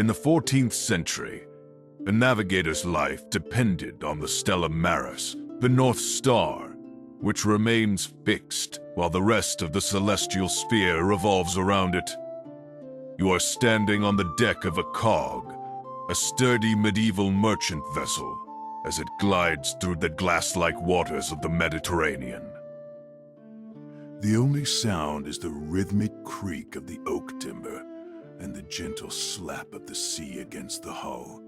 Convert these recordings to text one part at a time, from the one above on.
In the 14th century, a navigator's life depended on the Stella Maris, the North Star, which remains fixed while the rest of the celestial sphere revolves around it. You are standing on the deck of a cog, a sturdy medieval merchant vessel, as it glides through the glass-like waters of the Mediterranean. The only sound is the rhythmic creak of the oak timber and the gentle slap of the sea against the hull.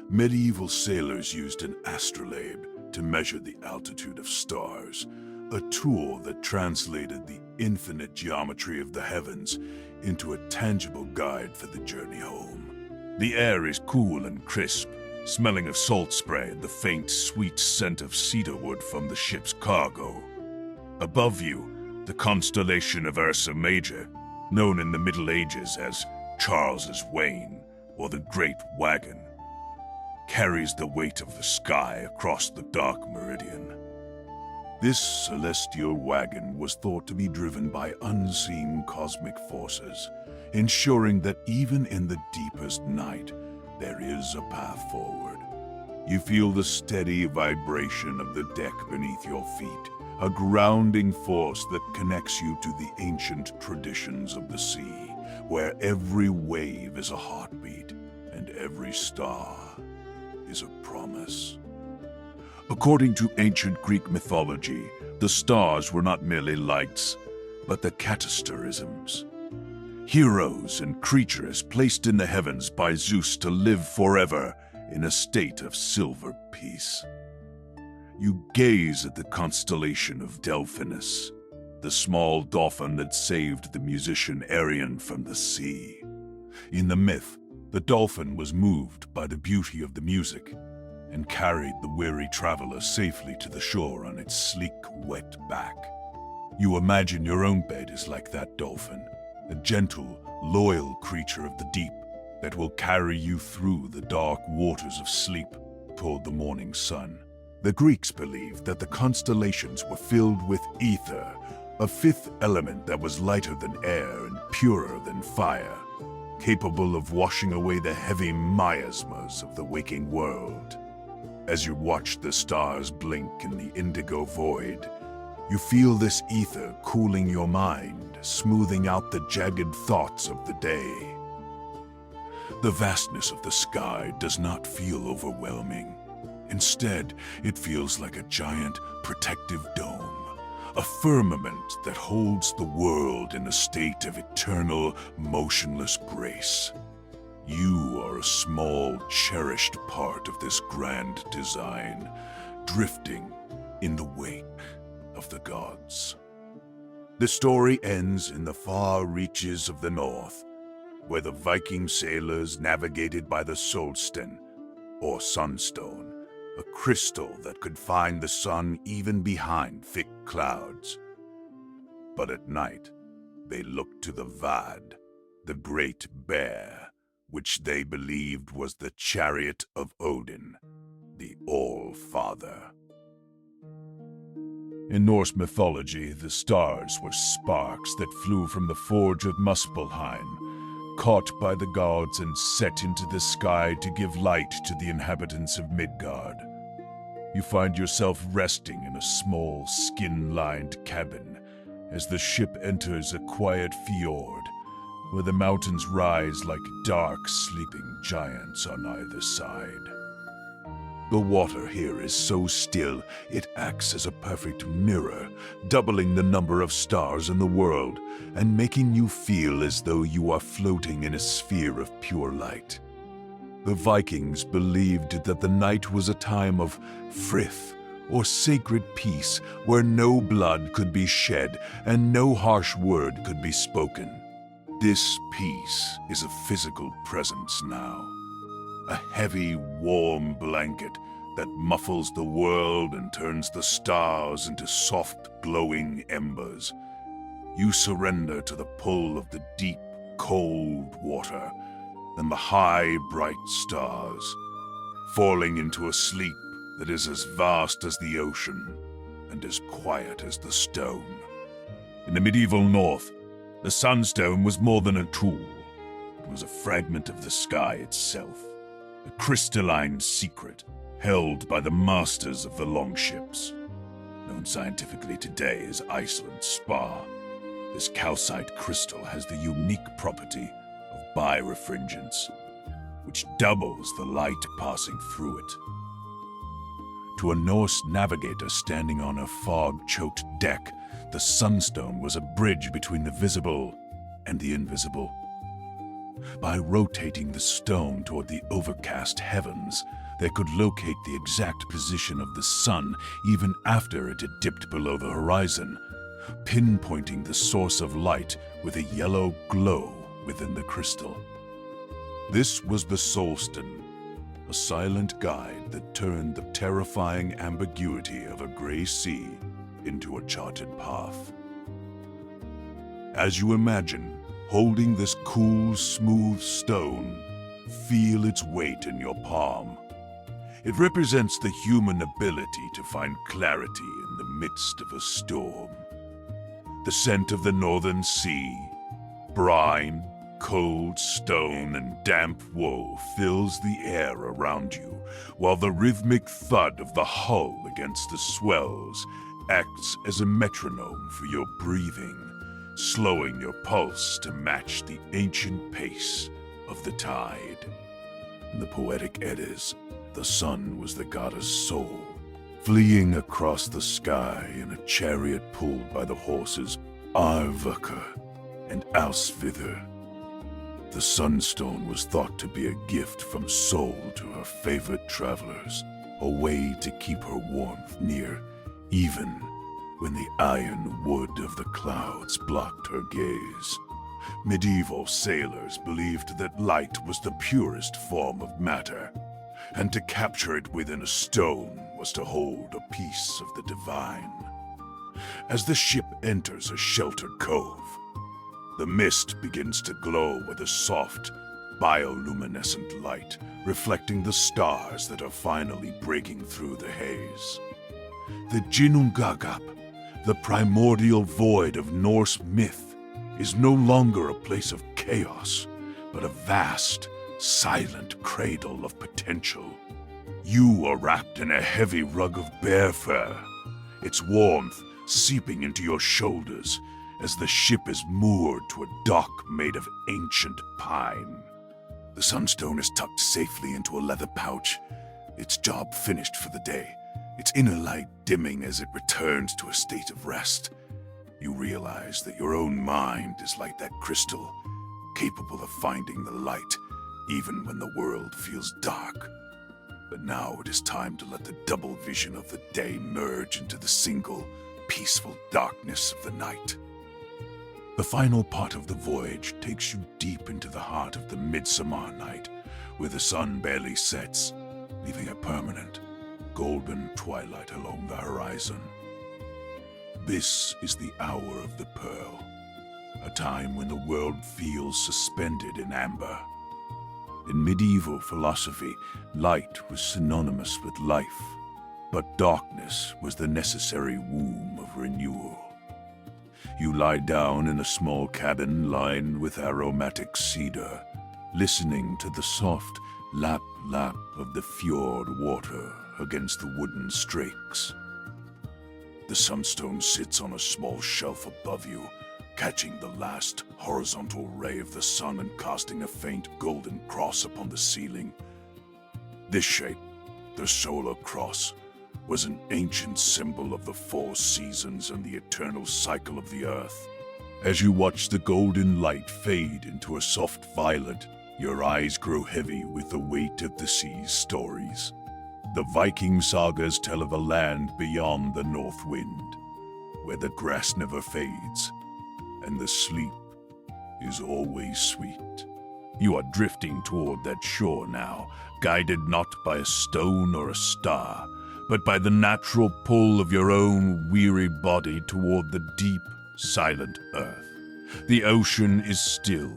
Medieval sailors used an astrolabe to measure the altitude of stars, a tool that translated the infinite geometry of the heavens into a tangible guide for the journey home. The air is cool and crisp, smelling of salt spray and the faint, sweet scent of cedarwood from the ship's cargo. Above you, the constellation of Ursa Major, known in the Middle Ages as Charles's Wain or the Great Wagon, carries the weight of the sky across the dark meridian. This celestial wagon was thought to be driven by unseen cosmic forces, ensuring that even in the deepest night, there is a path forward. You feel the steady vibration of the deck beneath your feet, a grounding force that connects you to the ancient traditions of the sea, where every wave is a heartbeat and every star is a promise. According to ancient Greek mythology, the stars were not merely lights, but the katasterisms, heroes and creatures placed in the heavens by Zeus to live forever in a state of silver peace. You gaze at the constellation of Delphinus, the small dolphin that saved the musician Arion from the sea. In the myth, the dolphin was moved by the beauty of the music and carried the weary traveler safely to the shore on its sleek, wet back. You imagine your own bed is like that dolphin, a gentle, loyal creature of the deep that will carry you through the dark waters of sleep toward the morning sun. The Greeks believed that the constellations were filled with ether, a fifth element that was lighter than air and purer than fire, capable of washing away the heavy miasmas of the waking world. As you watch the stars blink in the indigo void, you feel this ether cooling your mind, smoothing out the jagged thoughts of the day. The vastness of the sky does not feel overwhelming. Instead, it feels like a giant protective dome, a firmament that holds the world in a state of eternal, motionless grace. You are a small, cherished part of this grand design, drifting in the wake of the gods. The story ends in the far reaches of the north, where the Viking sailors navigated by the Solsten, or sunstone, a crystal that could find the sun even behind thick clouds. But at night, they looked to the Vad, the great bear, which they believed was the chariot of Odin, the All-Father. In Norse mythology, the stars were sparks that flew from the forge of Muspelheim, caught by the gods and set into the sky to give light to the inhabitants of Midgard. You find yourself resting in a small, skin-lined cabin as the ship enters a quiet fjord, where the mountains rise like dark, sleeping giants on either side. The water here is so still, it acts as a perfect mirror, doubling the number of stars in the world and making you feel as though you are floating in a sphere of pure light. The Vikings believed that the night was a time of frith, or sacred peace, where no blood could be shed and no harsh word could be spoken. This peace is a physical presence now. A heavy, warm blanket that muffles the world and turns the stars into soft, glowing embers. You surrender to the pull of the deep, cold water and the high, bright stars, falling into a sleep that is as vast as the ocean and as quiet as the stone. In the medieval North, the sunstone was more than a tool. It was a fragment of the sky itself, a crystalline secret held by the masters of the longships. Known scientifically today as Iceland's spar, this calcite crystal has the unique property of birefringence, which doubles the light passing through it. To a Norse navigator standing on a fog-choked deck, the Sunstone was a bridge between the visible and the invisible. By rotating the stone toward the overcast heavens, they could locate the exact position of the sun even after it had dipped below the horizon, pinpointing the source of light with a yellow glow within the crystal. This was the Solstone, a silent guide that turned the terrifying ambiguity of a gray sea into a charted path. As you imagine, holding this cool, smooth stone, feel its weight in your palm. It represents the human ability to find clarity in the midst of a storm. The scent of the northern sea, brine, cold stone, and damp wool fills the air around you, while the rhythmic thud of the hull against the swells acts as a metronome for your breathing, slowing your pulse to match the ancient pace of the tide. In the poetic Eddas, the sun was the goddess soul, fleeing across the sky in a chariot pulled by the horses Arvaka and Alsvidr. The Sunstone was thought to be a gift from Sol to her favorite travelers, a way to keep her warmth near, even when the iron wood of the clouds blocked her gaze. Medieval sailors believed that light was the purest form of matter, and to capture it within a stone was to hold a piece of the divine. As the ship enters a sheltered cove, the mist begins to glow with a soft, bioluminescent light, reflecting the stars that are finally breaking through the haze. The Ginnungagap, the primordial void of Norse myth, is no longer a place of chaos, but a vast, silent cradle of potential. You are wrapped in a heavy rug of bear fur, its warmth seeping into your shoulders as the ship is moored to a dock made of ancient pine. The Sunstone is tucked safely into a leather pouch, its job finished for the day, its inner light dimming as it returns to a state of rest. You realize that your own mind is like that crystal, capable of finding the light even when the world feels dark. But now it is time to let the double vision of the day merge into the single, peaceful darkness of the night. The final part of the voyage takes you deep into the heart of the midsummer night, where the sun barely sets, leaving a permanent, golden twilight along the horizon. This is the hour of the pearl, a time when the world feels suspended in amber. In medieval philosophy, light was synonymous with life, but darkness was the necessary womb of renewal. You lie down in a small cabin lined with aromatic cedar, listening to the soft lap-lap of the fjord water against the wooden strakes. The Sunstone sits on a small shelf above you, catching the last horizontal ray of the sun and casting a faint golden cross upon the ceiling. This shape, the solar cross, was an ancient symbol of the four seasons and the eternal cycle of the earth. As you watch the golden light fade into a soft violet, your eyes grow heavy with the weight of the sea's stories. The Viking sagas tell of a land beyond the north wind, where the grass never fades, and the sleep is always sweet. You are drifting toward that shore now, guided not by a stone or a star, but by the natural pull of your own weary body toward the deep, silent earth. The ocean is still.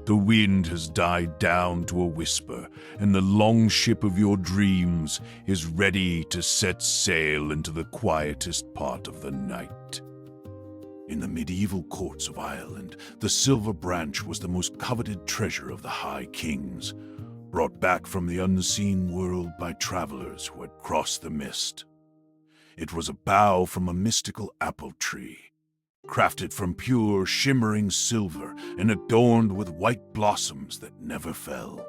The wind has died down to a whisper, and the long ship of your dreams is ready to set sail into the quietest part of the night. In the medieval courts of Ireland, the silver branch was the most coveted treasure of the High Kings, brought back from the unseen world by travelers who had crossed the mist. It was a bough from a mystical apple tree, crafted from pure, shimmering silver and adorned with white blossoms that never fell.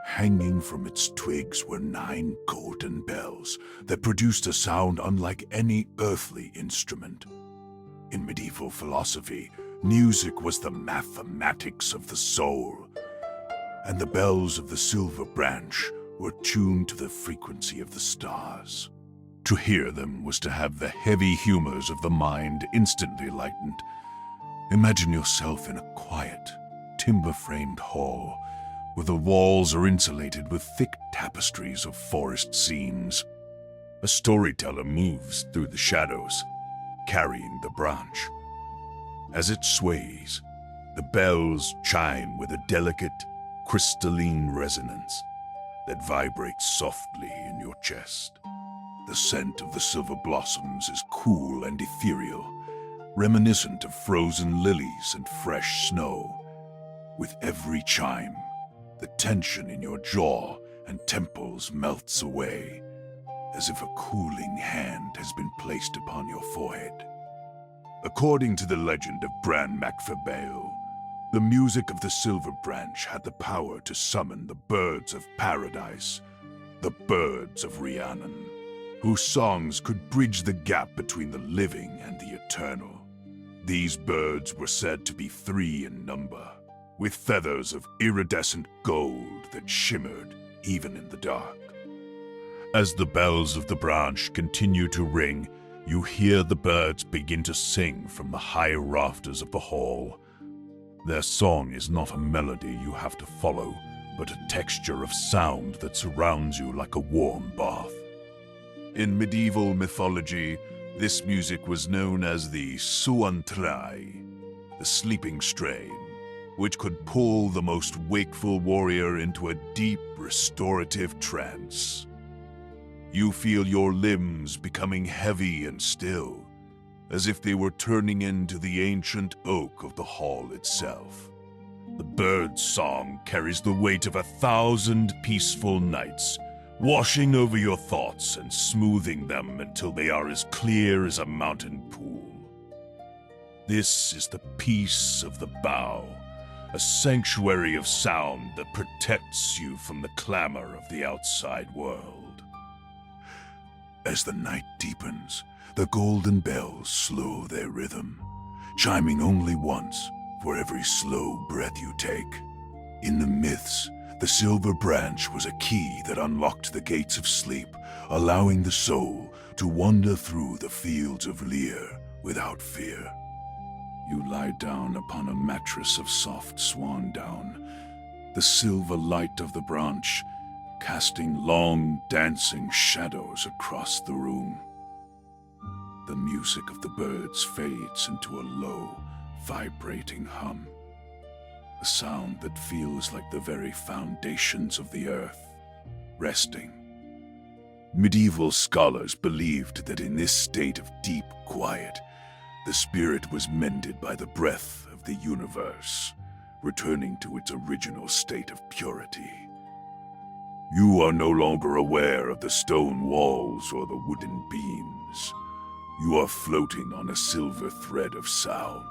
Hanging from its twigs were 9 golden bells that produced a sound unlike any earthly instrument. In medieval philosophy, music was the mathematics of the soul, and the bells of the silver branch were tuned to the frequency of the stars. To hear them was to have the heavy humors of the mind instantly lightened. Imagine yourself in a quiet, timber-framed hall, where the walls are insulated with thick tapestries of forest scenes. A storyteller moves through the shadows, carrying the branch. As it sways, the bells chime with a delicate, crystalline resonance that vibrates softly in your chest. The scent of the silver blossoms is cool and ethereal, reminiscent of frozen lilies and fresh snow. With every chime, the tension in your jaw and temples melts away, as if a cooling hand has been placed upon your forehead. According to the legend of Bran Macfabeo, the music of the silver branch had the power to summon the birds of paradise, the birds of Rhiannon, whose songs could bridge the gap between the living and the eternal. These birds were said to be 3 in number, with feathers of iridescent gold that shimmered even in the dark. As the bells of the branch continue to ring, you hear the birds begin to sing from the high rafters of the hall. Their song is not a melody you have to follow, but a texture of sound that surrounds you like a warm bath. In medieval mythology, this music was known as the suantrai, the sleeping strain, which could pull the most wakeful warrior into a deep, restorative trance. You feel your limbs becoming heavy and still, as if they were turning into the ancient oak of the hall itself. The bird's song carries the weight of 1,000 peaceful nights, washing over your thoughts and smoothing them until they are as clear as a mountain pool. This is the peace of the bough, a sanctuary of sound that protects you from the clamor of the outside world. As the night deepens, the golden bells slow their rhythm, chiming only once for every slow breath you take. In the myths, the silver branch was a key that unlocked the gates of sleep, allowing the soul to wander through the fields of Lear without fear. You lie down upon a mattress of soft swan down, the silver light of the branch casting long, dancing shadows across the room. The music of the birds fades into a low, vibrating hum, a sound that feels like the very foundations of the earth, resting. Medieval scholars believed that in this state of deep quiet, the spirit was mended by the breath of the universe, returning to its original state of purity. You are no longer aware of the stone walls or the wooden beams. You are floating on a silver thread of sound,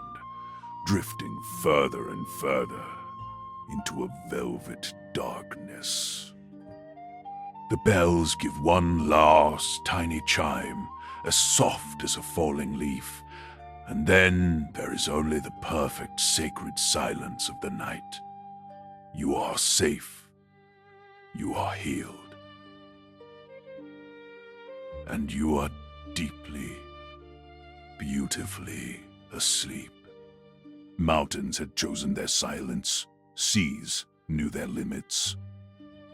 drifting further and further into a velvet darkness. The bells give one last tiny chime, as soft as a falling leaf, and then there is only the perfect sacred silence of the night. You are safe. You are healed. And you are deeply, beautifully asleep. Mountains had chosen their silence. Seas knew their limits.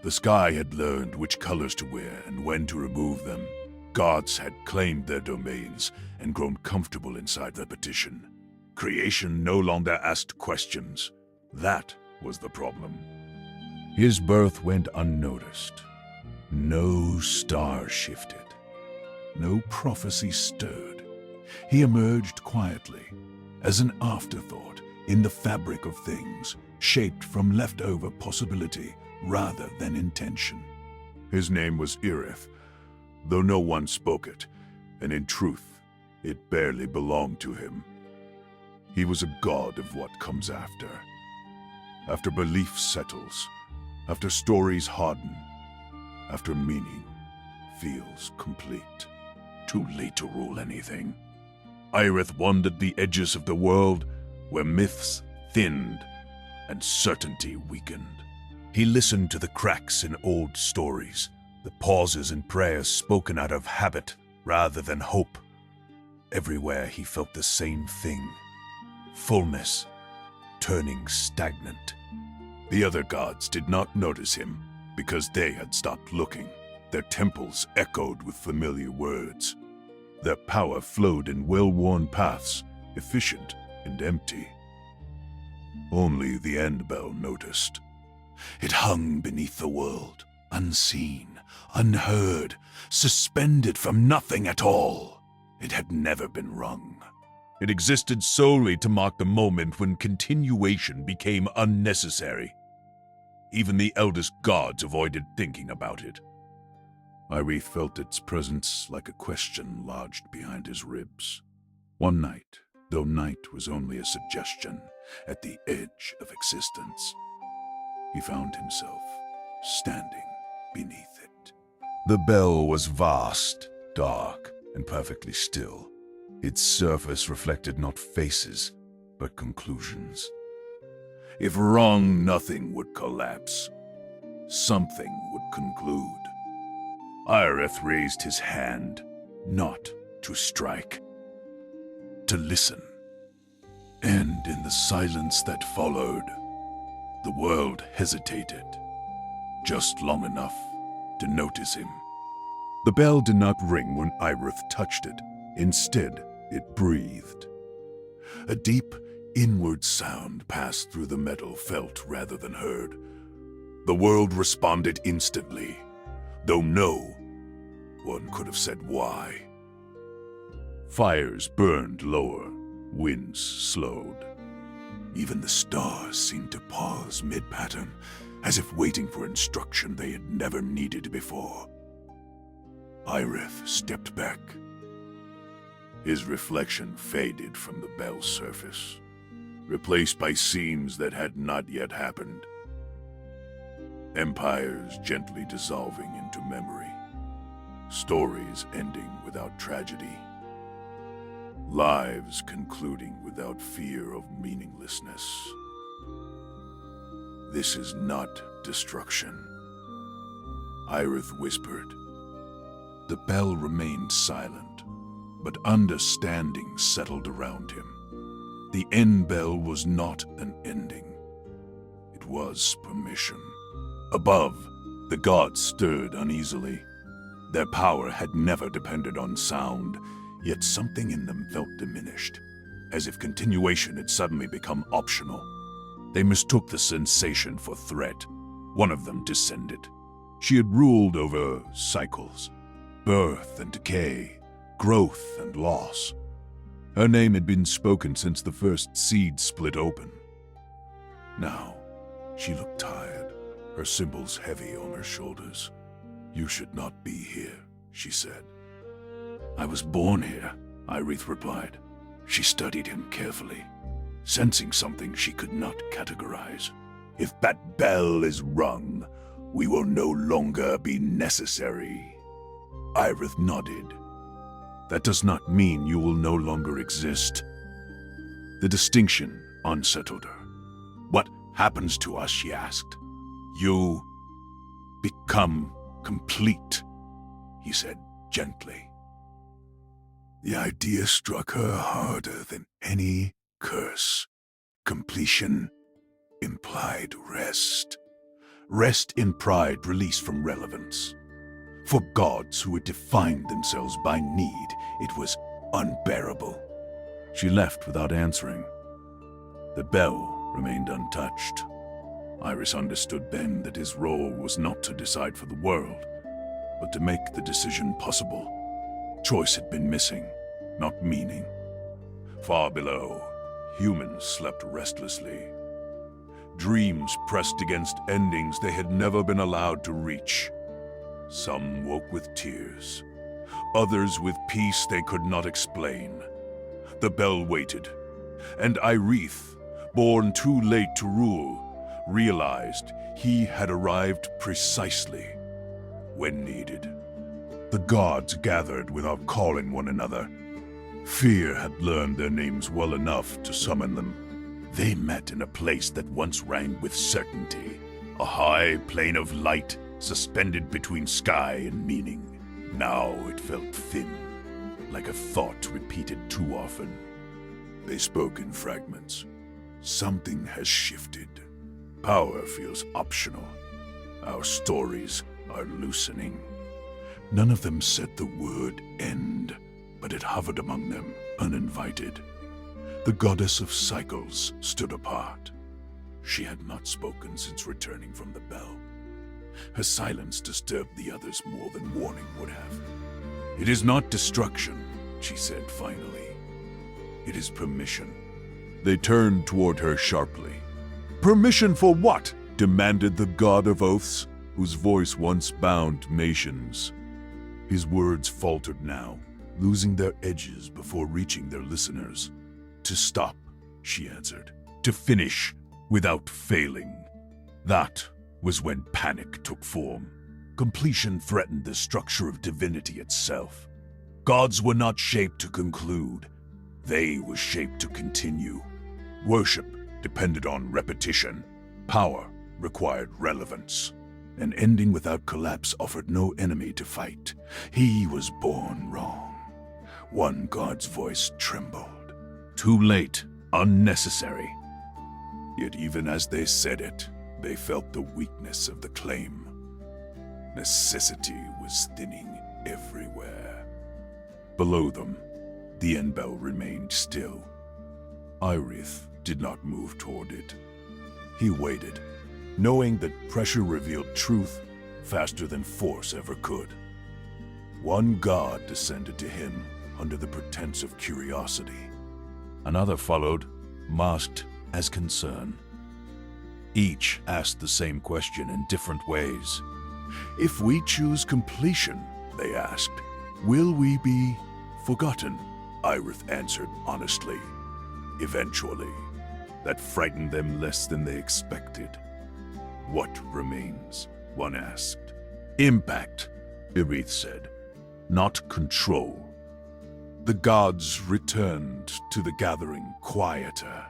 The sky had learned which colors to wear and when to remove them. Gods had claimed their domains and grown comfortable inside repetition. Creation no longer asked questions. That was the problem. His birth went unnoticed. No star shifted. No prophecy stirred. He emerged quietly, as an afterthought in the fabric of things, shaped from leftover possibility rather than intention. His name was Irith, though no one spoke it, and in truth, it barely belonged to him. He was a god of what comes after. After belief settles, after stories harden, after meaning feels complete. Too late to rule anything. Irith wandered the edges of the world where myths thinned and certainty weakened. He listened to the cracks in old stories, the pauses in prayers spoken out of habit rather than hope. Everywhere he felt the same thing: fullness, turning stagnant. The other gods did not notice him because they had stopped looking. Their temples echoed with familiar words. Their power flowed in well-worn paths, efficient and empty. Only the end bell noticed. It hung beneath the world, unseen, unheard, suspended from nothing at all. It had never been rung. It existed solely to mark the moment when continuation became unnecessary. Even the eldest gods avoided thinking about it. Irith felt its presence like a question lodged behind his ribs. One night, though night was only a suggestion at the edge of existence, he found himself standing beneath it. The bell was vast, dark, and perfectly still. Its surface reflected not faces, but conclusions. If wrong, nothing would collapse. Something would conclude. Irith raised his hand, not to strike, to listen. And in the silence that followed, the world hesitated, just long enough to notice him. The bell did not ring when Irith touched it. Instead, it breathed. A deep, inward sound passed through the metal, felt rather than heard. The world responded instantly, though no one could have said why. Fires burned lower, winds slowed. Even the stars seemed to pause mid-pattern, as if waiting for instruction they had never needed before. Irith stepped back. His reflection faded from the bell's surface, replaced by scenes that had not yet happened. Empires gently dissolving into memory. Stories ending without tragedy. Lives concluding without fear of meaninglessness. This is not destruction, Irith whispered. The bell remained silent, but understanding settled around him. The end bell was not an ending. It was permission. Above, the gods stirred uneasily. Their power had never depended on sound, yet something in them felt diminished, as if continuation had suddenly become optional. They mistook the sensation for threat. One of them descended. She had ruled over cycles, birth and decay, growth and loss. Her name had been spoken since the first seed split open. Now, she looked tired, her symbols heavy on her shoulders. "You should not be here," she said. "I was born here," Irith replied. She studied him carefully, sensing something she could not categorize. "If that bell is rung, we will no longer be necessary." Irith nodded. "That does not mean you will no longer exist." The distinction unsettled her. "What happens to us?" she asked. "You become complete," he said gently. The idea struck her harder than any curse. Completion implied rest. Rest in pride released from relevance. For gods who had defined themselves by need, it was unbearable. She left without answering. The bell remained untouched. Iris understood then that his role was not to decide for the world, but to make the decision possible. Choice had been missing. not meaning. Far below, humans slept restlessly. Dreams pressed against endings they had never been allowed to reach. Some woke with tears, others with peace they could not explain. The bell waited, and Irith, born too late to rule, realized he had arrived precisely when needed. The gods gathered without calling one another. Fear had learned their names well enough to summon them. They met in a place that once rang with certainty, a high plane of light suspended between sky and meaning. Now it felt thin, like a thought repeated too often. They spoke in fragments. Something has shifted. Power feels optional. Our stories are loosening. None of them said the word end, but it hovered among them, uninvited. The goddess of cycles stood apart. She had not spoken since returning from the bell. Her silence disturbed the others more than warning would have. "It is not destruction," she said finally. "It is permission." They turned toward her sharply. "Permission for what?" demanded the god of oaths, whose voice once bound nations. His words faltered now, losing their edges before reaching their listeners. "To stop," she answered. "To finish without failing." That was when panic took form. Completion threatened the structure of divinity itself. Gods were not shaped to conclude. They were shaped to continue. Worship depended on repetition. Power required relevance. An ending without collapse offered no enemy to fight. He was born wrong. One god's voice trembled. Too late, unnecessary. Yet even as they said it, they felt the weakness of the claim. Necessity was thinning everywhere. Below them, the end bell remained still. Irith did not move toward it. He waited, knowing that pressure revealed truth faster than force ever could. One god descended to him under the pretense of curiosity. Another followed, masked as concern. Each asked the same question in different ways. "If we choose completion," they asked, "will we be forgotten?" Irith answered honestly. "Eventually." That frightened them less than they expected. "What remains?" one asked. "Impact," Irith said, "not control." The gods returned to the gathering quieter.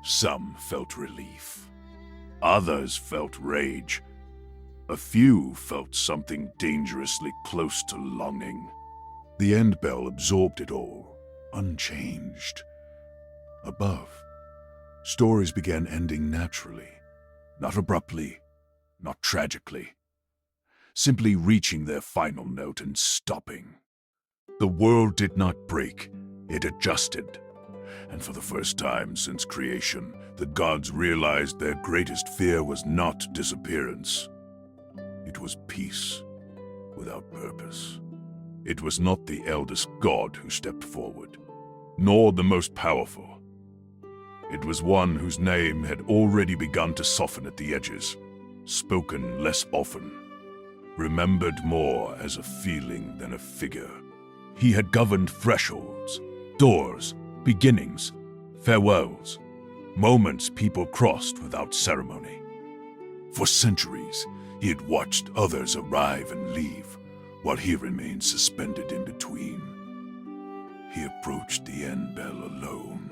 Some felt relief. Others felt rage. A few felt something dangerously close to longing. The end bell absorbed it all, unchanged. Above, stories began ending naturally, not abruptly, not tragically, simply reaching their final note and stopping. The world did not break, it adjusted. And for the first time since creation, the gods realized their greatest fear was not disappearance. It was peace without purpose. It was not the eldest god who stepped forward, nor the most powerful. It was one whose name had already begun to soften at the edges, spoken less often, remembered more as a feeling than a figure. He had governed thresholds, doors, beginnings, farewells, moments people crossed without ceremony. For centuries, he had watched others arrive and leave, while he remained suspended in between. He approached the end bell alone.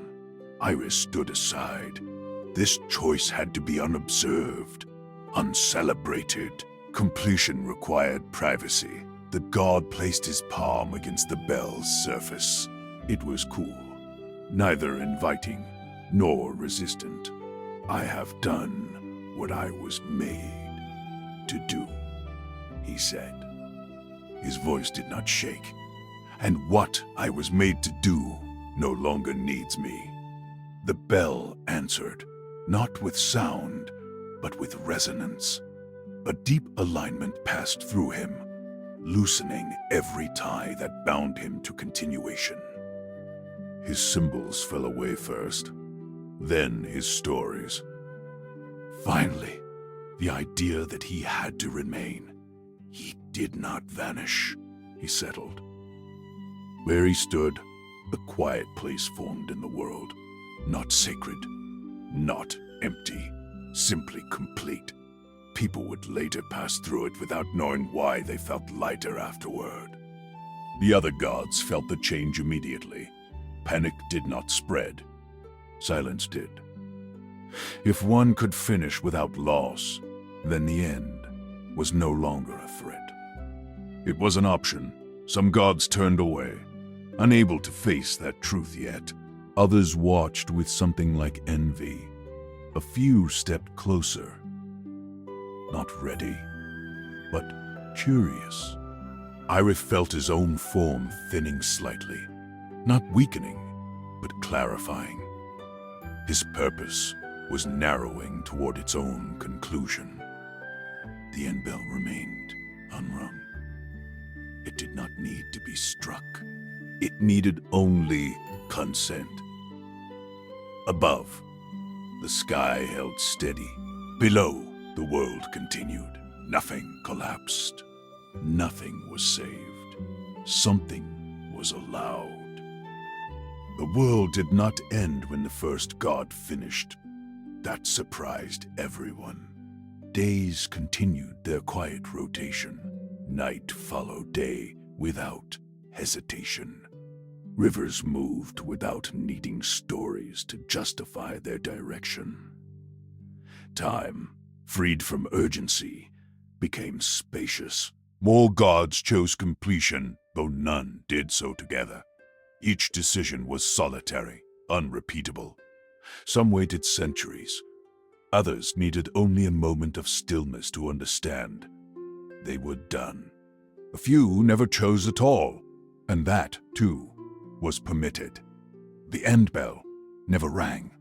Iris stood aside. This choice had to be unobserved, uncelebrated. Completion required privacy. The god placed his palm against the bell's surface. It was cool, neither inviting nor resistant. "I have done what I was made to do," he said. His voice did not shake. "And what I was made to do no longer needs me." The bell answered, not with sound, but with resonance. A deep alignment passed through him, loosening every tie that bound him to continuation. His symbols fell away first, then his stories. Finally, the idea that he had to remain. He did not vanish, he settled. Where he stood, a quiet place formed in the world. Not sacred, not empty, simply complete. People would later pass through it without knowing why they felt lighter afterward. The other gods felt the change immediately. Panic did not spread. Silence did. If one could finish without loss, then the end was no longer a threat. It was an option. Some gods turned away, unable to face that truth yet. Others watched with something like envy. A few stepped closer. Not ready, but curious. Irith felt his own form thinning slightly, not weakening, but clarifying. His purpose was narrowing toward its own conclusion. The end bell remained unrung. It did not need to be struck. It needed only consent. Above, the sky held steady. Below, the world continued. Nothing collapsed. Nothing was saved. Something was allowed. The world did not end when the first god finished. That surprised everyone. Days continued their quiet rotation. Night followed day without hesitation. Rivers moved without needing stories to justify their direction. Time, freed from urgency, became spacious. More gods chose completion, though none did so together. Each decision was solitary, unrepeatable. Some waited centuries. Others needed only a moment of stillness to understand. They were done. A few never chose at all, and that, too, was permitted. The end bell never rang.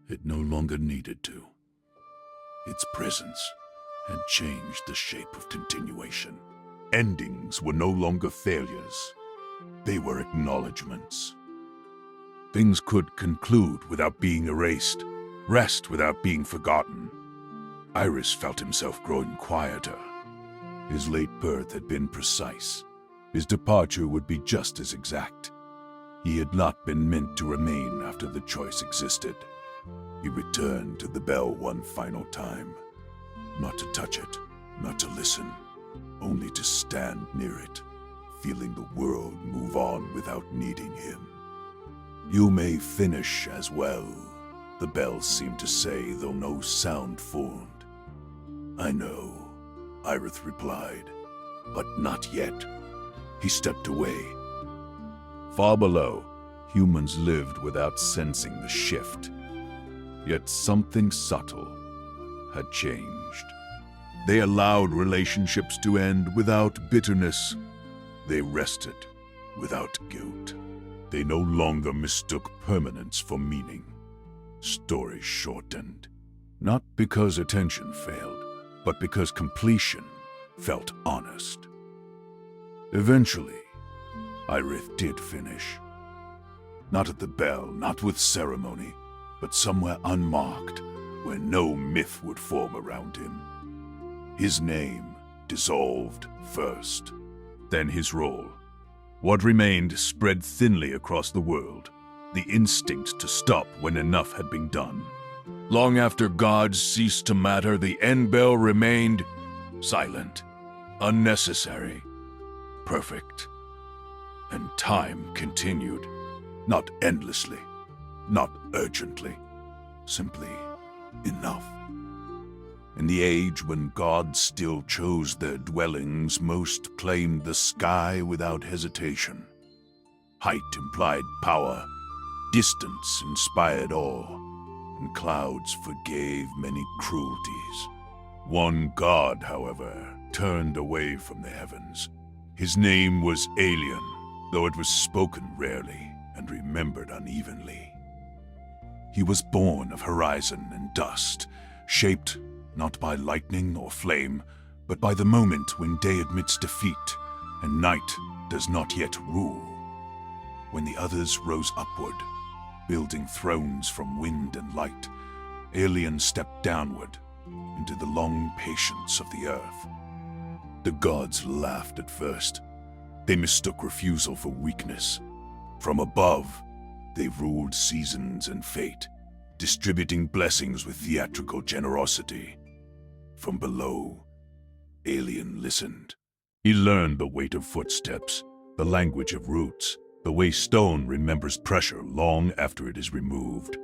It no longer needed to. Its presence had changed the shape of continuation. Endings were no longer failures. They were acknowledgments. Things could conclude without being erased, rest without being forgotten. Iris felt himself growing quieter. His late birth had been precise. His departure would be just as exact. He had not been meant to remain after the choice existed. He returned to the bell one final time. Not to touch it, not to listen, only to stand near it, feeling the world move on without needing him. "You may finish as well," the bell seemed to say, though no sound formed. "I know," Irith replied, "but not yet." He stepped away. Far below, humans lived without sensing the shift. Yet something subtle had changed. They allowed relationships to end without bitterness. They rested without guilt. They no longer mistook permanence for meaning. Stories shortened, not because attention failed, but because completion felt honest. Eventually, Irith did finish. Not at the bell, not with ceremony, but somewhere unmarked, where no myth would form around him. His name dissolved first, then his role. What remained spread thinly across the world, the instinct to stop when enough had been done. Long after gods ceased to matter, the end bell remained silent, unnecessary, perfect. And time continued, not endlessly, not urgently, simply enough. In the age when gods still chose their dwellings, most claimed the sky without hesitation. Height implied power, distance inspired awe, and clouds forgave many cruelties. One god, however, turned away from the heavens. His name was alien, though it was spoken rarely and remembered unevenly. He was born of horizon and dust, shaped not by lightning or flame, but by the moment when day admits defeat and night does not yet rule. When the others rose upward, building thrones from wind and light, Alien stepped downward into the long patience of the earth. The gods laughed at first. They mistook refusal for weakness. From above, they ruled seasons and fate, distributing blessings with theatrical generosity. From below, Alien listened. He learned the weight of footsteps, the language of roots, the way stone remembers pressure long after it is removed.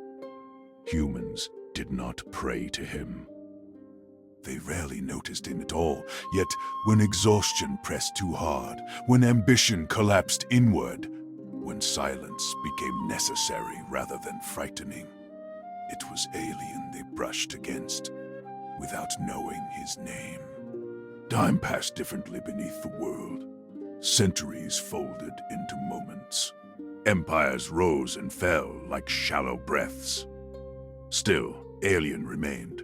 Humans did not pray to him. They rarely noticed him at all, yet when exhaustion pressed too hard, when ambition collapsed inward, when silence became necessary rather than frightening, it was Alien they brushed against, without knowing his name. Time passed differently beneath the world. Centuries folded into moments. Empires rose and fell like shallow breaths. Still, Alien remained,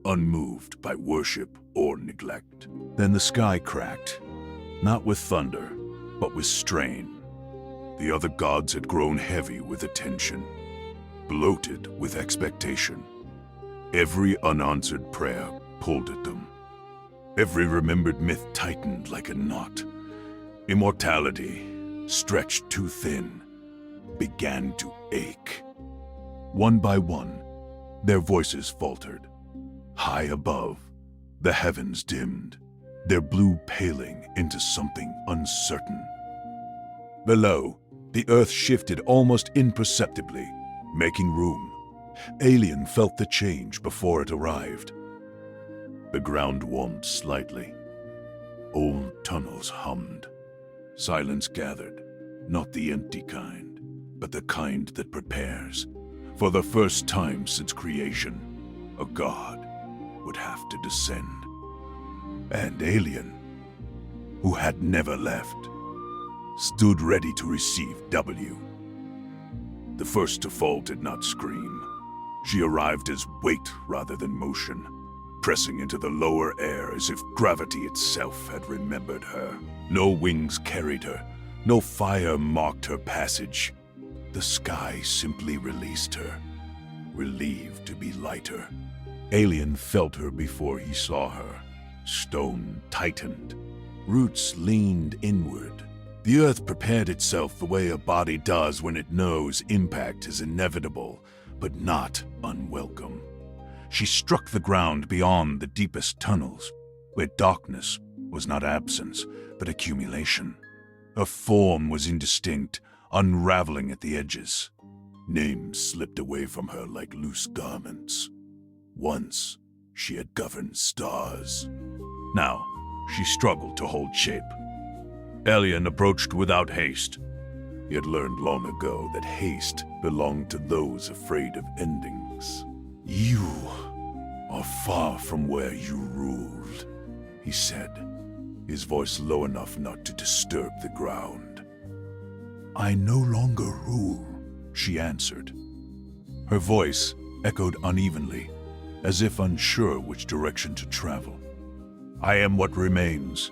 unmoved by worship or neglect. Then the sky cracked, not with thunder, but with strain. The other gods had grown heavy with attention, bloated with expectation. Every unanswered prayer pulled at them. Every remembered myth tightened like a knot. Immortality, stretched too thin, began to ache. One by one, their voices faltered. High above, the heavens dimmed, their blue paling into something uncertain. Below, the earth shifted almost imperceptibly, making room. Alien felt the change before it arrived. The ground warmed slightly. Old tunnels hummed. Silence gathered, not the empty kind, but the kind that prepares. For the first time since creation, a god would have to descend. And Alien, who had never left, stood ready to receive W. The first to fall did not scream. She arrived as weight rather than motion, pressing into the lower air as if gravity itself had remembered her. No wings carried her, no fire marked her passage. The sky simply released her, relieved to be lighter. Alien felt her before he saw her. Stone tightened. Roots leaned inward. The earth prepared itself the way a body does when it knows impact is inevitable, but not unwelcome. She struck the ground beyond the deepest tunnels, where darkness was not absence, but accumulation. Her form was indistinct, unraveling at the edges. Names slipped away from her like loose garments. Once, she had governed stars. Now, she struggled to hold shape. Alien approached without haste. He had learned long ago that haste belonged to those afraid of endings. "You are far from where you ruled," he said, his voice low enough not to disturb the ground. "I no longer rule," she answered. Her voice echoed unevenly, as if unsure which direction to travel. "I am what remains."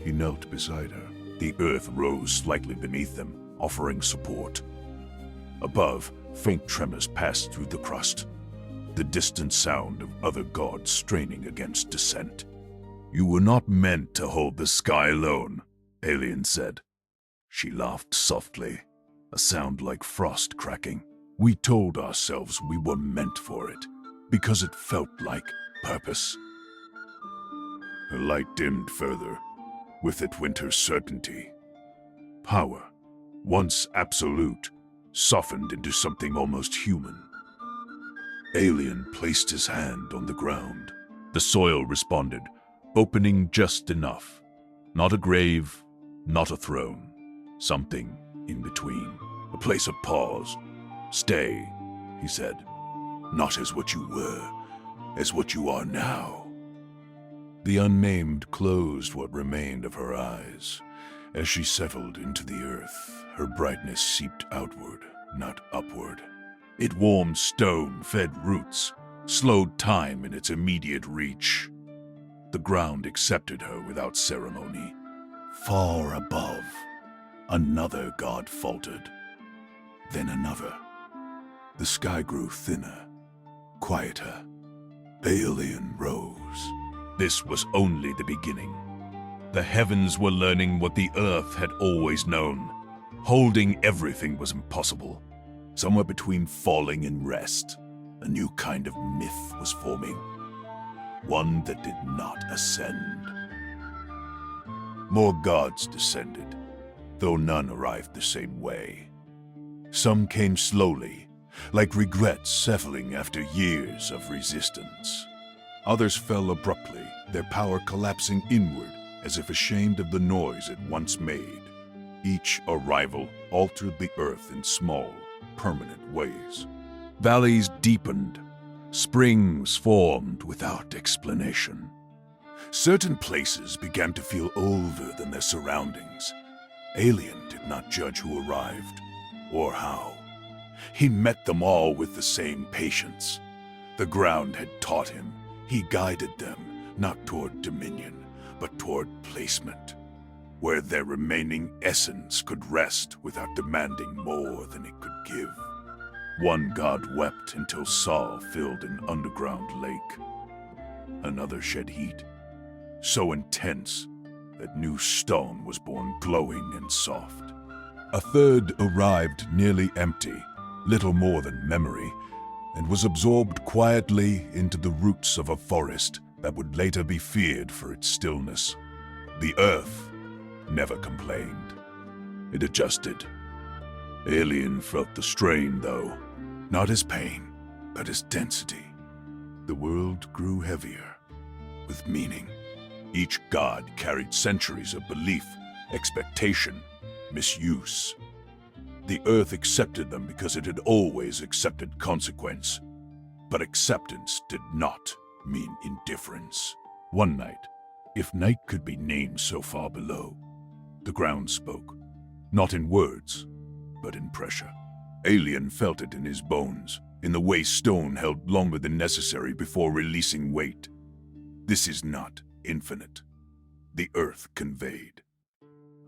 He knelt beside her. The earth rose slightly beneath them, offering support. Above, faint tremors passed through the crust, the distant sound of other gods straining against descent. "You were not meant to hold the sky alone," Alien said. She laughed softly, a sound like frost cracking. "We told ourselves we were meant for it, because it felt like purpose." Her light dimmed further. With it went her certainty. Power, once absolute, softened into something almost human. Alien placed his hand on the ground. The soil responded, opening just enough. Not a grave, not a throne. Something in between. A place of pause. "Stay," he said. "Not as what you were, as what you are now." The unnamed closed what remained of her eyes. As she settled into the earth, her brightness seeped outward, not upward. It warmed stone, fed roots, slowed time in its immediate reach. The ground accepted her without ceremony. Far above, Another god faltered. Then another. The sky grew thinner, quieter. Alien rose. This was only the beginning. The heavens were learning what the earth had always known. Holding everything was impossible. Somewhere between falling and rest, a new kind of myth was forming. One that did not ascend. More gods descended, though none arrived the same way. Some came slowly, like regrets settling after years of resistance. Others fell abruptly, their power collapsing inward as if ashamed of the noise it once made. Each arrival altered the earth in small, permanent ways. Valleys deepened. Springs formed without explanation. Certain places began to feel older than their surroundings. Alien did not judge who arrived, or how. He met them all with the same patience. The ground had taught him. He guided them, not toward dominion, but toward placement, where their remaining essence could rest without demanding more than it could give. One god wept until Saw filled an underground lake. Another shed heat, so intense that new stone was born glowing and soft. A third arrived nearly empty, little more than memory, and was absorbed quietly into the roots of a forest that would later be feared for its stillness. The earth never complained. It adjusted. Alien felt the strain, though. Not as pain, but as density. The world grew heavier, with meaning. Each god carried centuries of belief, expectation, misuse. The earth accepted them because it had always accepted consequence. But acceptance did not mean indifference. One night, if night could be named so far below, the ground spoke, not in words, but in pressure. Alien felt it in his bones, in the way stone held longer than necessary before releasing weight. This is not infinite, the earth conveyed.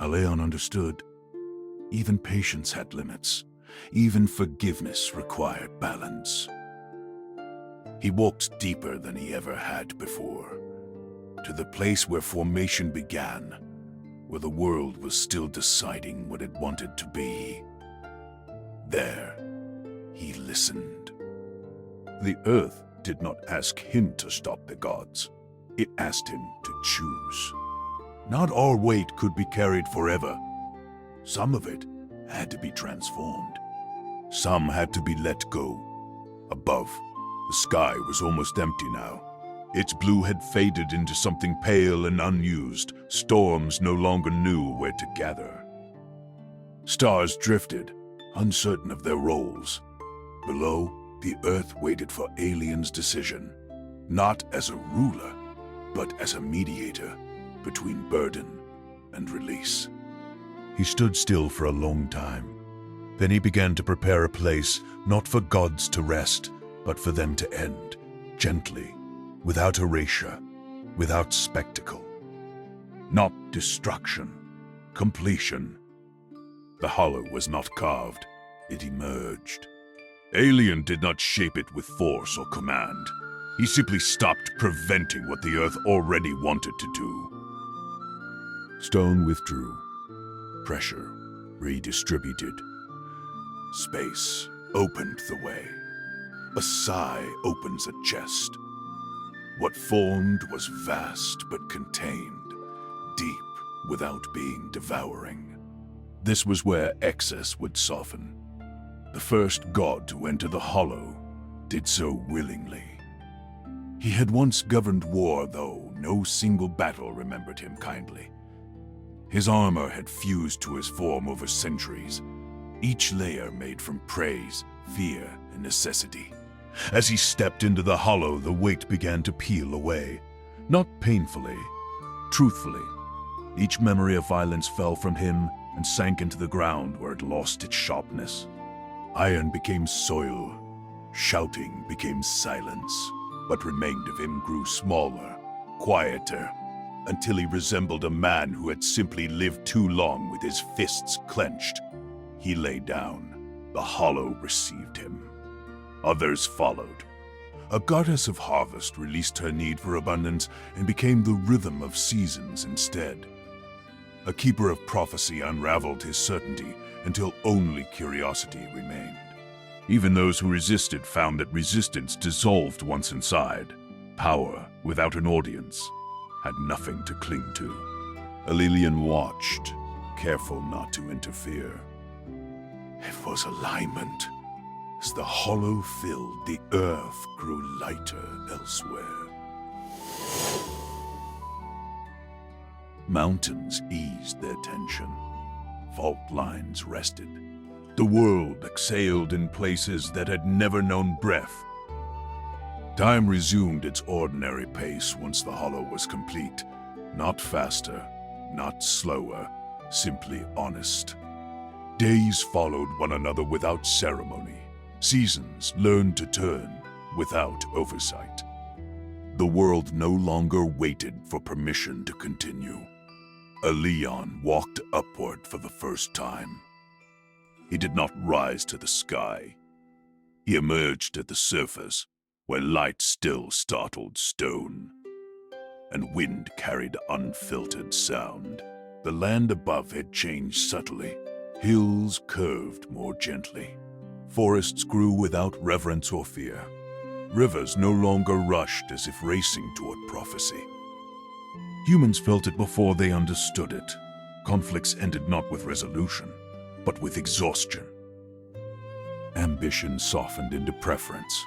Aleon understood. Even patience had limits. Even forgiveness required balance. He walked deeper than he ever had before, to the place where formation began, where the world was still deciding what it wanted to be. There, he listened. The earth did not ask him to stop the gods. It asked him to choose. Not all weight could be carried forever. Some of it had to be transformed. Some had to be let go. Above, the sky was almost empty now. Its blue had faded into something pale and unused. Storms no longer knew where to gather. Stars drifted, uncertain of their roles. Below, the earth waited for Alien's decision, not as a ruler, but as a mediator between burden and release. He stood still for a long time. Then he began to prepare a place not for gods to rest, but for them to end, gently, without erasure, without spectacle. Not destruction, completion. The hollow was not carved, it emerged. Alien did not shape it with force or command. He simply stopped preventing what the earth already wanted to do. Stone withdrew. Pressure redistributed. Space opened the way. A sigh opens a chest. What formed was vast but contained, deep without being devouring. This was where excess would soften. The first god to enter the hollow did so willingly. He had once governed war, though no single battle remembered him kindly. His armor had fused to his form over centuries, each layer made from praise, fear, and necessity. As he stepped into the hollow, the weight began to peel away. Not painfully, truthfully. Each memory of violence fell from him and sank into the ground where it lost its sharpness. Iron became soil. Shouting became silence. What remained of him grew smaller, quieter, until he resembled a man who had simply lived too long with his fists clenched. He lay down. The hollow received him. Others followed. A goddess of harvest released her need for abundance and became the rhythm of seasons instead. A keeper of prophecy unraveled his certainty until only curiosity remained. Even those who resisted found that resistance dissolved once inside. Power, without an audience, had nothing to cling to. Alelian watched, careful not to interfere. It was alignment. As the hollow filled, the earth grew lighter elsewhere. Mountains eased their tension. Fault lines rested. The world exhaled in places that had never known breath. Time resumed its ordinary pace once the hollow was complete. Not faster, not slower, simply honest. Days followed one another without ceremony. Seasons learned to turn without oversight. The world no longer waited for permission to continue. A Leon walked upward for the first time. He did not rise to the sky. He emerged at the surface, where light still startled stone, and wind carried unfiltered sound. The land above had changed subtly. Hills curved more gently. Forests grew without reverence or fear. Rivers no longer rushed as if racing toward prophecy. Humans felt it before they understood it. Conflicts ended not with resolution, but with exhaustion. Ambition softened into preference.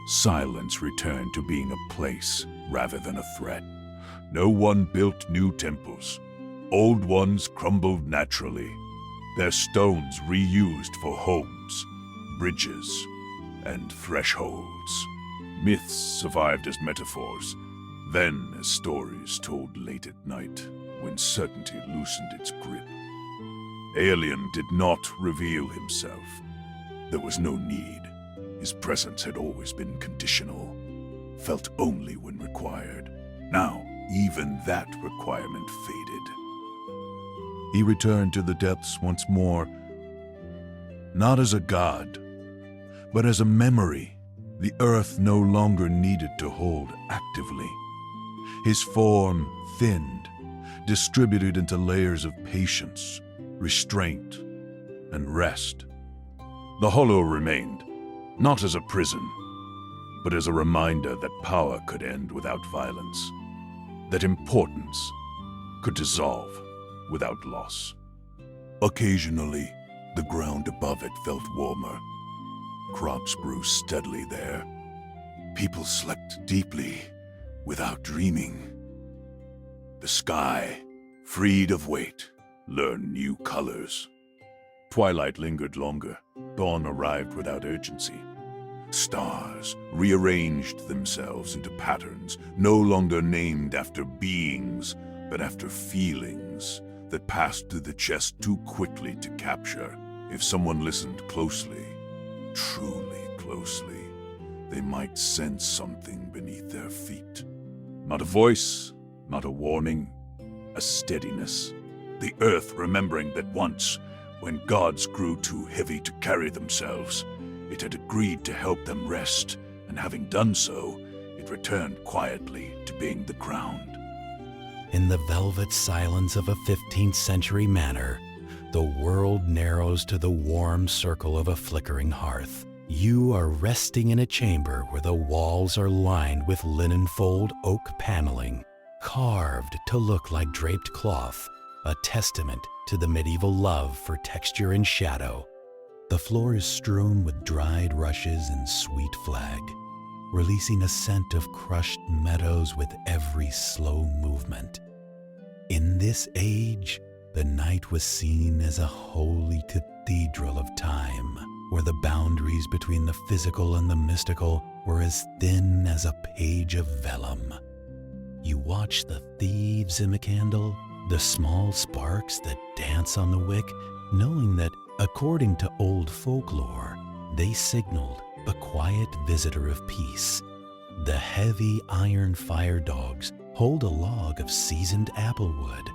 Silence returned to being a place rather than a threat. No one built new temples. Old ones crumbled naturally, their stones reused for homes, bridges, and thresholds. Myths survived as metaphors, then as stories told late at night when certainty loosened its grip. Alien did not reveal himself. There was no need. His presence had always been conditional, felt only when required. Now, even that requirement faded. He returned to the depths once more, not as a god, but as a memory the earth no longer needed to hold actively. His form thinned, distributed into layers of patience, restraint, and rest. The hollow remained, not as a prison, but as a reminder that power could end without violence, that importance could dissolve without loss. Occasionally, the ground above it felt warmer. Crops grew steadily there. People slept deeply without dreaming. The sky, freed of weight, learned new colors. Twilight lingered longer. Dawn arrived without urgency. Stars rearranged themselves into patterns no longer named after beings, but after feelings that passed through the chest too quickly to capture. If someone listened closely, truly closely, they might sense something beneath their feet. Not a voice, not a warning, a steadiness. The earth remembering that once, when gods grew too heavy to carry themselves, it had agreed to help them rest, and having done so, it returned quietly to being the ground. In the velvet silence of a 15th century manor, the world narrows to the warm circle of a flickering hearth. You are resting in a chamber where the walls are lined with linen-fold oak paneling, carved to look like draped cloth, a testament to the medieval love for texture and shadow. The floor is strewn with dried rushes and sweet flag, releasing a scent of crushed meadows with every slow movement. In this age, the night was seen as a holy cathedral of time, where the boundaries between the physical and the mystical were as thin as a page of vellum. You watch the thieves in the candle, the small sparks that dance on the wick, knowing that, according to old folklore, they signaled a quiet visitor of peace. The heavy iron fire dogs hold a log of seasoned apple wood,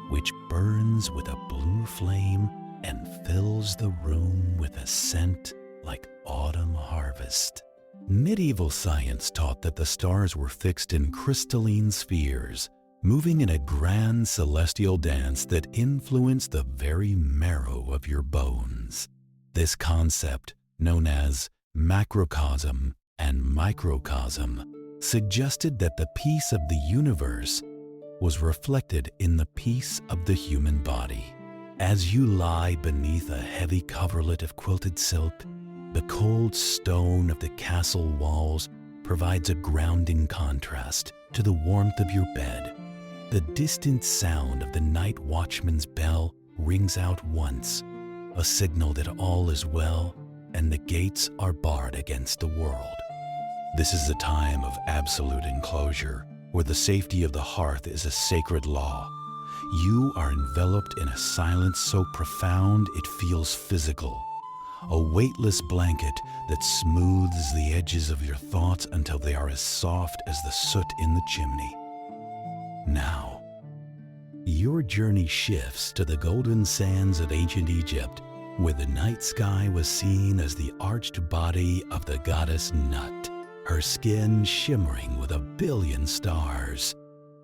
which burns with a blue flame and fills the room with a scent like autumn harvest. Medieval science taught that the stars were fixed in crystalline spheres, moving in a grand celestial dance that influenced the very marrow of your bones. This concept, known as macrocosm and microcosm, suggested that the peace of the universe was reflected in the peace of the human body. As you lie beneath a heavy coverlet of quilted silk, the cold stone of the castle walls provides a grounding contrast to the warmth of your bed. The distant sound of the night watchman's bell rings out once, a signal that all is well and the gates are barred against the world. This is a time of absolute enclosure, where the safety of the hearth is a sacred law. You are enveloped in a silence so profound it feels physical, a weightless blanket that smooths the edges of your thoughts until they are as soft as the soot in the chimney. Now, your journey shifts to the golden sands of ancient Egypt, where the night sky was seen as the arched body of the goddess Nut, her skin shimmering with 1 billion stars.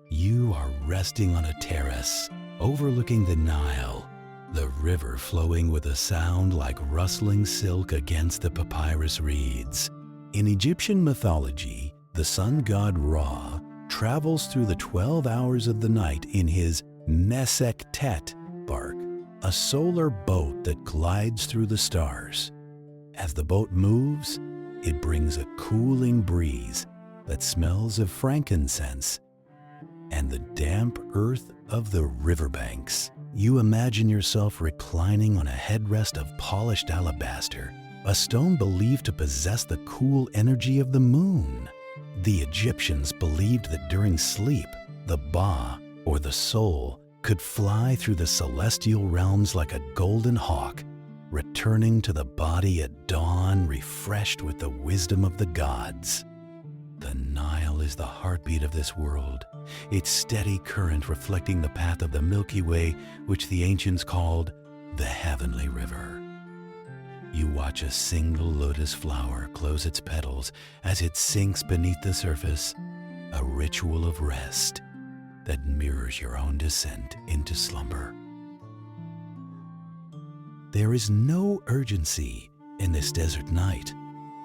You are resting on a terrace overlooking the Nile, the river flowing with a sound like rustling silk against the papyrus reeds. In Egyptian mythology, the sun god Ra travels through the 12 hours of the night in his Nesektet bark, a solar boat that glides through the stars. As the boat moves, it brings a cooling breeze that smells of frankincense and the damp earth of the riverbanks. You imagine yourself reclining on a headrest of polished alabaster, a stone believed to possess the cool energy of the moon. The Egyptians believed that during sleep, the Ba, or the soul, could fly through the celestial realms like a golden hawk, returning to the body at dawn refreshed with the wisdom of the gods. The Nile is the heartbeat of this world, its steady current reflecting the path of the Milky Way, which the ancients called the Heavenly River. You watch a single lotus flower close its petals as it sinks beneath the surface, a ritual of rest that mirrors your own descent into slumber. There is no urgency in this desert night.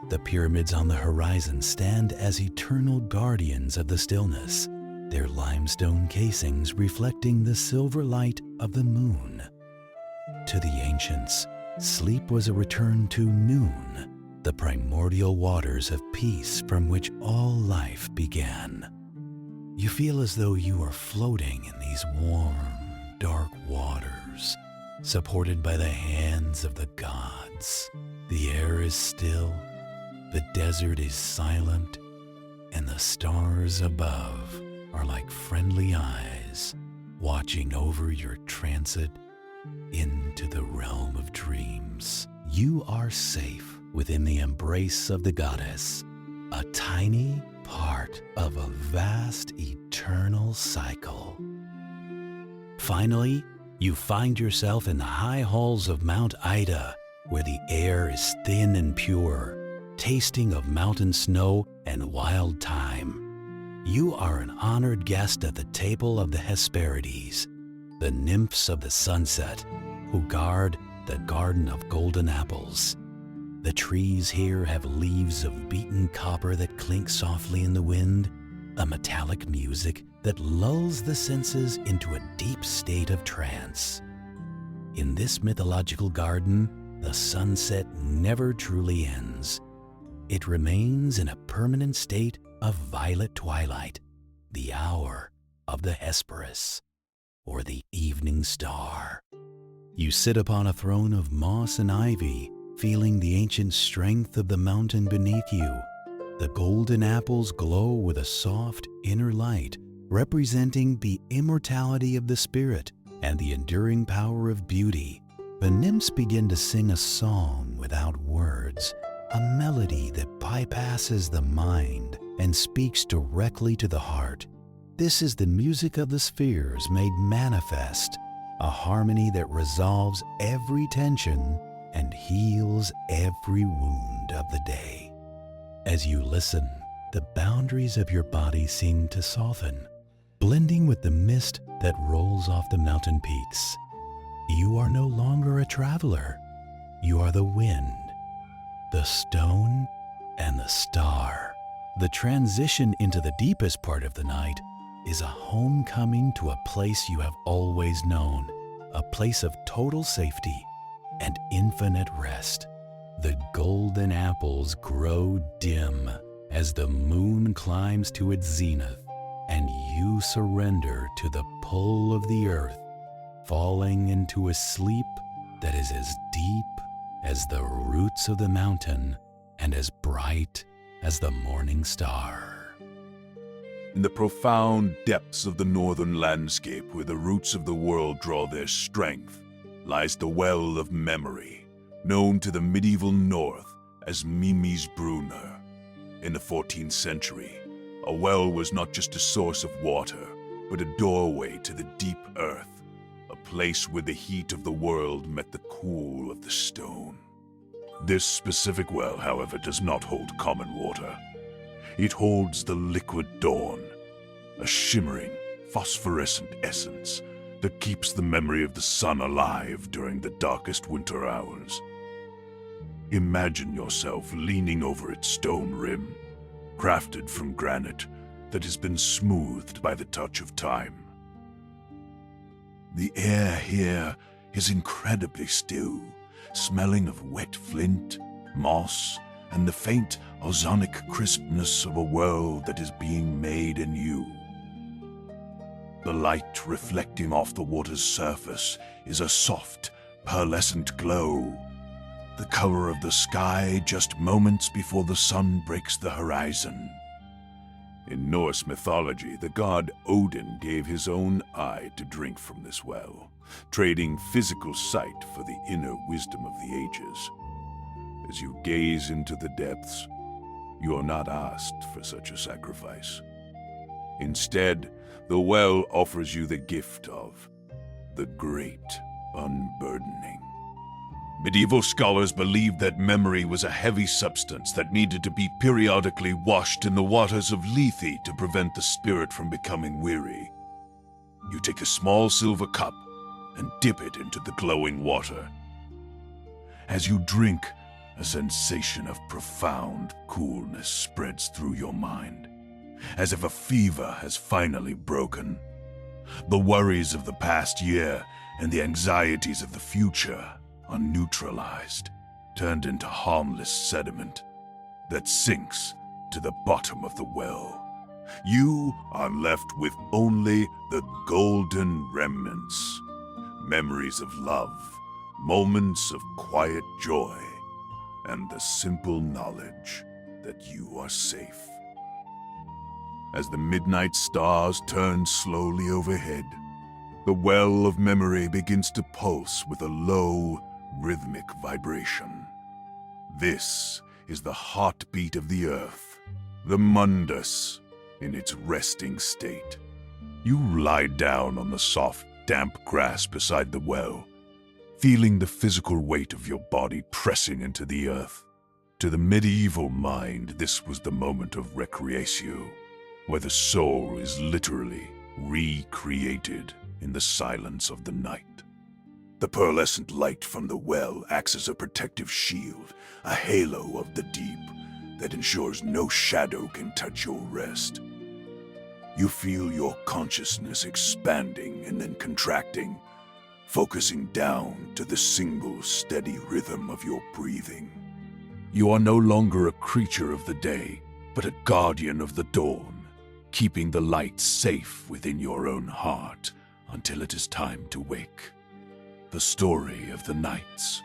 The pyramids on the horizon stand as eternal guardians of the stillness, their limestone casings reflecting the silver light of the moon. To the ancients, sleep was a return to noon, the primordial waters of peace from which all life began. You feel as though you are floating in these warm, dark waters, supported by the hands of the gods. The air is still, the desert is silent, and the stars above are like friendly eyes watching over your transit into the realm of dreams. You are safe within the embrace of the goddess, a tiny part of a vast eternal cycle. Finally, you find yourself in the high halls of Mount Ida, where the air is thin and pure, tasting of mountain snow and wild thyme. You are an honored guest at the table of the Hesperides, the nymphs of the sunset, who guard the garden of golden apples. The trees here have leaves of beaten copper that clink softly in the wind, a metallic music that lulls the senses into a deep state of trance. In this mythological garden, the sunset never truly ends. It remains in a permanent state of violet twilight, the hour of the Hesperus, or the evening star. You sit upon a throne of moss and ivy, feeling the ancient strength of the mountain beneath you. The golden apples glow with a soft inner light, representing the immortality of the spirit and the enduring power of beauty. The nymphs begin to sing a song without words, a melody that bypasses the mind and speaks directly to the heart. This is the music of the spheres made manifest, a harmony that resolves every tension and heals every wound of the day. As you listen, the boundaries of your body seem to soften, blending with the mist that rolls off the mountain peaks. You are no longer a traveler. You are the wind, the stone, and the star. The transition into the deepest part of the night is a homecoming to a place you have always known, a place of total safety and infinite rest. The golden apples grow dim as the moon climbs to its zenith, and you surrender to the pull of the earth, falling into a sleep that is as deep as the roots of the mountain and as bright as the morning star. In the profound depths of the northern landscape where the roots of the world draw their strength, lies the well of memory, known to the medieval North as Mimi's Brunner. In the 14th century, a well was not just a source of water, but a doorway to the deep earth, a place where the heat of the world met the cool of the stone. This specific well, however, does not hold common water. It holds the liquid dawn, a shimmering, phosphorescent essence that keeps the memory of the sun alive during the darkest winter hours. Imagine yourself leaning over its stone rim, crafted from granite that has been smoothed by the touch of time. The air here is incredibly still, smelling of wet flint, moss, and the faint ozonic crispness of a world that is being made anew. The light reflecting off the water's surface is a soft, pearlescent glow, the color of the sky just moments before the sun breaks the horizon. In Norse mythology, the god Odin gave his own eye to drink from this well, trading physical sight for the inner wisdom of the ages. As you gaze into the depths, you are not asked for such a sacrifice. Instead, the well offers you the gift of the great unburdening. Medieval scholars believed that memory was a heavy substance that needed to be periodically washed in the waters of Lethe to prevent the spirit from becoming weary. You take a small silver cup and dip it into the glowing water. As you drink, a sensation of profound coolness spreads through your mind, as if a fever has finally broken. The worries of the past year and the anxieties of the future are neutralized, turned into harmless sediment that sinks to the bottom of the well. You are left with only the golden remnants, memories of love, moments of quiet joy, and the simple knowledge that you are safe. As the midnight stars turn slowly overhead, the well of memory begins to pulse with a low, rhythmic vibration. This is the heartbeat of the earth, the mundus in its resting state. You lie down on the soft, damp grass beside the well, feeling the physical weight of your body pressing into the earth. To the medieval mind, this was the moment of recreatio, where the soul is literally recreated in the silence of the night. The pearlescent light from the well acts as a protective shield, a halo of the deep that ensures no shadow can touch your rest. You feel your consciousness expanding and then contracting, focusing down to the single steady rhythm of your breathing. You are no longer a creature of the day, but a guardian of the dawn, keeping the light safe within your own heart until it is time to wake. The story of the nights,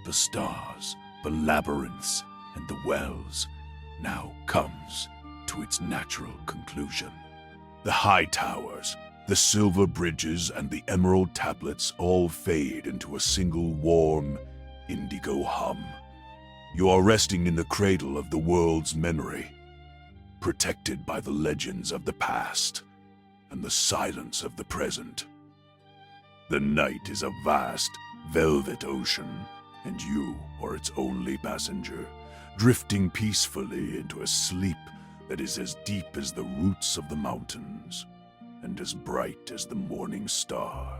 the stars, the labyrinths, and the wells now comes to its natural conclusion. The high towers, the silver bridges, and the emerald tablets all fade into a single warm, indigo hum. You are resting in the cradle of the world's memory, protected by the legends of the past. and the silence of the present. The night is a vast, velvet ocean, and you are its only passenger, drifting peacefully into a sleep that is as deep as the roots of the mountains and as bright as the morning star.